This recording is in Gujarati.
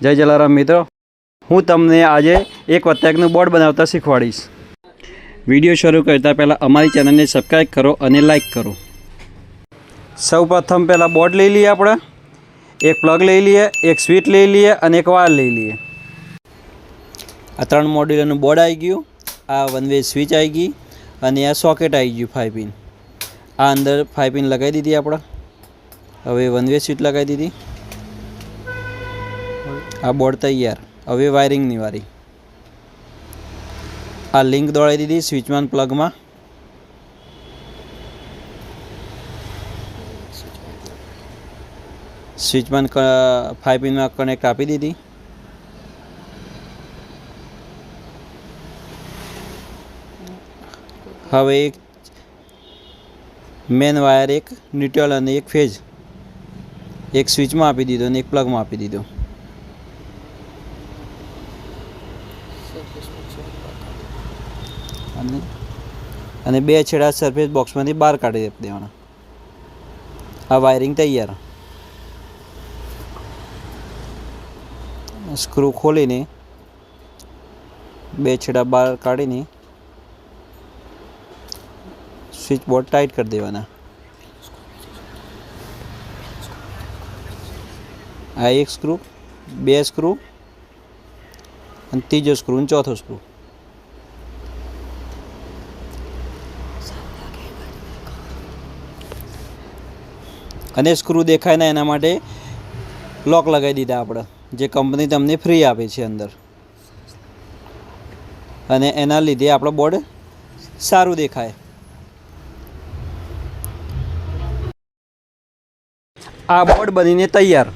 જય જલારામ મિત્રો, હું તમને આજે 1+1નું બોર્ડ બનાવતા શીખવાડીશ। વિડીયો શરૂ કરતાં પહેલાં અમારી ચેનલને સબસ્ક્રાઈબ કરો અને લાઈક કરો। સૌપ્રથમ પહેલાં બોર્ડ લઈ લઈએ, આપણે એક પ્લગ લઈ લઈએ, એક સ્વિચ લઈ લઈએ અને એક વાયર લઈ લઈએ। આ 3 મોડ્યુલનું બોર્ડ આવી ગયું, આ 1 વે સ્વિચ આવી ગઈ અને આ સોકેટ આવી ગયું 5 પિન। આ અંદર 5 પિન લગાવી દીધી આપણે। હવે 1 વે સ્વિચ લગાવી દીધી। આ બોર્ડ તૈયાર। હવે વાયરિંગની વારી। આ લિંક દોડાવી દીધી સ્વિચમાન પ્લગમાં। સ્વિચમાન 5 પિનમાં કનેક્ટ આપી દીધી। હવે એક મેન વાયર, એક ન્યુટ્રલ અને એક ફેઝ, એક સ્વિચમાં આપી દીધો અને એક પ્લગમાં આપી દીધો। અને 2 છેડા સરફેસ બોક્સમાંથી બહાર કાઢી દેવાના। આ વાયરિંગ તૈયાર। સ્ક્રૂ ખોલીને 2 છેડા બહાર કાઢીને સ્વિચ બોર્ડ ટાઈટ કરી દેવાના। આ એક સ્ક્રૂ, 2 સ્ક્રૂ અને ત્રીજો સ્ક્રૂ અને ચોથો સ્ક્રૂ। અને સ્ક્રૂ દેખાય ને એના માટે લોક લગાવી દીધા આપણે, જે કંપની તમને ફ્રી આપે છે અંદર, અને એના લીધે આપણો બોર્ડ સારું દેખાય। આ બોર્ડ બનીને તૈયાર।